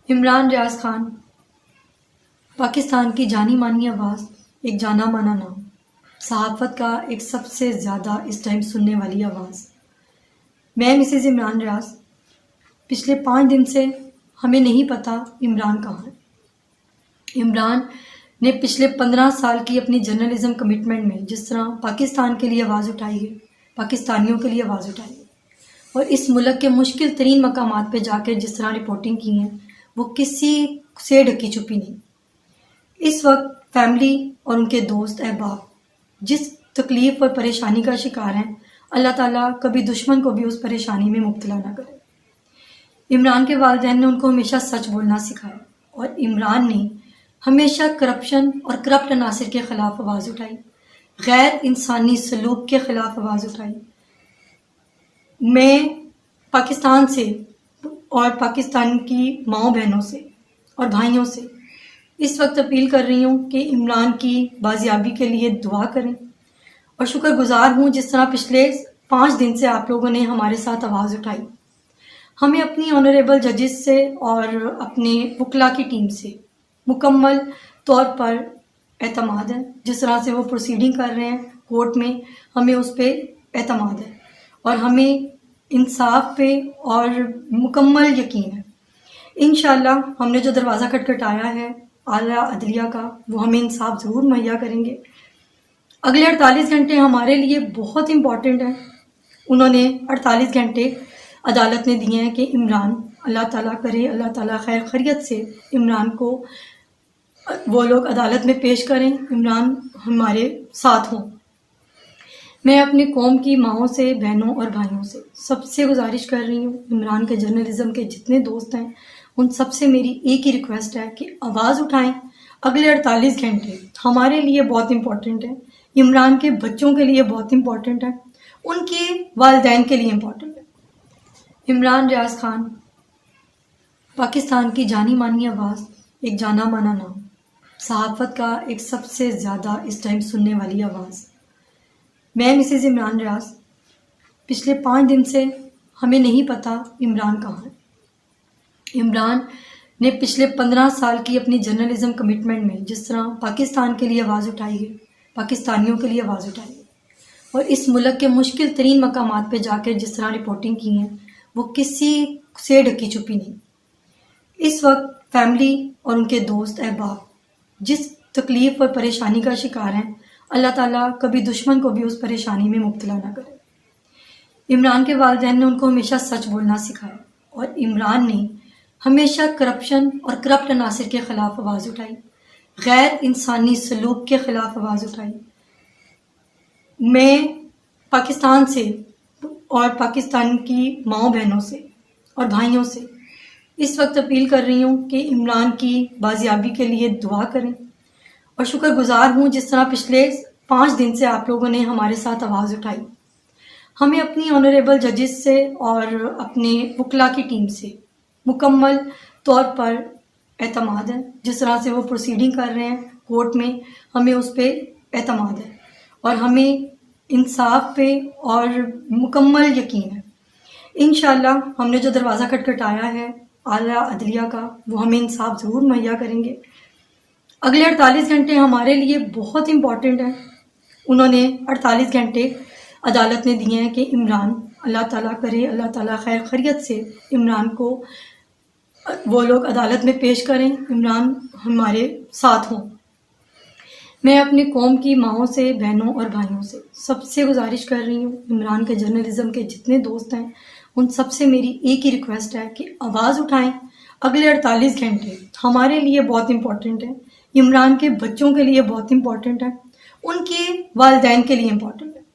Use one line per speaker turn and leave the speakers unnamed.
عمران ریاض خان پاکستان کی جانی مانی آواز، ایک جانا مانا نام، صحافت کا ایک سب سے زیادہ اس ٹائم سننے والی آواز۔ میں مسز عمران ریاض۔ پچھلے 5 دن سے ہمیں نہیں پتا عمران کہاں ہے۔ عمران نے پچھلے 15 سال کی اپنی جرنلزم کمٹمنٹ میں جس طرح پاکستان کے لیے آواز اٹھائی ہے، پاکستانیوں کے لیے آواز اٹھائی ہے، اور اس ملک کے مشکل ترین مقامات پہ جا کے جس طرح رپورٹنگ کی ہیں، وہ کسی سے ڈھکی چھپی نہیں۔ اس وقت فیملی اور ان کے دوست احباب جس تکلیف اور پریشانی کا شکار ہیں، اللہ تعالیٰ کبھی دشمن کو بھی اس پریشانی میں مبتلا نہ کرے۔ عمران کے والدین نے ان کو ہمیشہ سچ بولنا سکھایا، اور عمران نے ہمیشہ کرپشن اور کرپٹ عناصر کے خلاف آواز اٹھائی، غیر انسانی سلوک کے خلاف آواز اٹھائی۔ میں پاکستان سے اور پاکستان کی ماؤں بہنوں سے اور بھائیوں سے اس وقت اپیل کر رہی ہوں کہ عمران کی بازیابی کے لیے دعا کریں، اور شکر گزار ہوں جس طرح پچھلے 5 دن سے آپ لوگوں نے ہمارے ساتھ آواز اٹھائی۔ ہمیں اپنی آنریبل ججز سے اور اپنے وکلا کی ٹیم سے مکمل طور پر اعتماد ہے۔ جس طرح سے وہ پروسیڈنگ کر رہے ہیں کورٹ میں، ہمیں اس پہ اعتماد ہے، اور ہمیں انصاف پہ اور مکمل یقین ہے۔ انشاءاللہ ہم نے جو دروازہ کھٹکھٹایا ہے اعلیٰ عدلیہ کا، وہ ہمیں انصاف ضرور مہیا کریں گے۔ اگلے 48 گھنٹے ہمارے لیے بہت امپورٹنٹ ہیں۔ انہوں نے 48 گھنٹے عدالت نے دیے ہیں کہ عمران، اللہ تعالیٰ کرے اللہ تعالیٰ خیر خیریت سے عمران کو وہ لوگ عدالت میں پیش کریں، عمران ہمارے ساتھ ہوں۔ میں اپنی قوم کی ماؤں سے، بہنوں اور بھائیوں سے سب سے گزارش کر رہی ہوں، عمران کے جرنلزم کے جتنے دوست ہیں ان سب سے میری ایک ہی ریکویسٹ ہے کہ آواز اٹھائیں۔ اگلے 48 گھنٹے ہمارے لیے بہت امپورٹنٹ ہیں، عمران کے بچوں کے لیے بہت امپورٹنٹ ہے، ان کے والدین کے لیے امپورٹنٹ ہے۔ عمران ریاض خان پاکستان کی جانی مانی آواز، ایک جانا مانا نام، صحافت کا ایک سب سے زیادہ اس ٹائم سننے والی آواز۔ میں مسز عمران ریاض۔ پچھلے 5 دن سے ہمیں نہیں پتا عمران کہاں ہے۔ عمران نے پچھلے 15 سال کی اپنی جرنلزم کمٹمنٹ میں جس طرح پاکستان کے لیے آواز اٹھائی ہے، پاکستانیوں کے لیے آواز اٹھائی ہے، اور اس ملک کے مشکل ترین مقامات پہ جا کے جس طرح رپورٹنگ کی ہیں، وہ کسی سے ڈھکی چھپی نہیں۔ اس وقت فیملی اور ان کے دوست احباب جس تکلیف اور پریشانی کا شکار ہیں، اللہ تعالیٰ کبھی دشمن کو بھی اس پریشانی میں مبتلا نہ کرے۔ عمران کے والدین نے ان کو ہمیشہ سچ بولنا سکھایا، اور عمران نے ہمیشہ کرپشن اور کرپٹ عناصر کے خلاف آواز اٹھائی، غیر انسانی سلوک کے خلاف آواز اٹھائی۔ میں پاکستان سے اور پاکستان کی ماؤں بہنوں سے اور بھائیوں سے اس وقت اپیل کر رہی ہوں کہ عمران کی بازیابی کے لیے دعا کریں، اور شکر گزار ہوں جس طرح پچھلے 5 دن سے آپ لوگوں نے ہمارے ساتھ آواز اٹھائی۔ ہمیں اپنی آنریبل ججز سے اور اپنے وکلا کی ٹیم سے مکمل طور پر اعتماد ہے۔ جس طرح سے وہ پروسیڈنگ کر رہے ہیں کورٹ میں، ہمیں اس پہ اعتماد ہے، اور ہمیں انصاف پہ اور مکمل یقین ہے۔ انشاءاللہ ہم نے جو دروازہ کھٹکھٹایا ہے اعلیٰ عدلیہ کا، وہ ہمیں انصاف ضرور مہیا کریں گے۔ اگلے 48 گھنٹے ہمارے لیے بہت امپورٹنٹ ہیں۔ انہوں نے 48 گھنٹے عدالت نے دیے ہیں کہ عمران، اللہ تعالیٰ کرے اللہ تعالیٰ خیر خیریت سے عمران کو وہ لوگ عدالت میں پیش کریں، عمران ہمارے ساتھ ہوں۔ میں اپنی قوم کی ماؤں سے، بہنوں اور بھائیوں سے سب سے گزارش کر رہی ہوں، عمران کے جرنلزم کے جتنے دوست ہیں ان سب سے میری ایک ہی ریکویسٹ ہے کہ آواز اٹھائیں۔ اگلے 48 گھنٹے ہمارے لیے بہت امپورٹنٹ ہیں، عمران کے بچوں کے لیے بہت امپورٹنٹ ہے، ان کے والدین کے لیے امپورٹنٹ ہے۔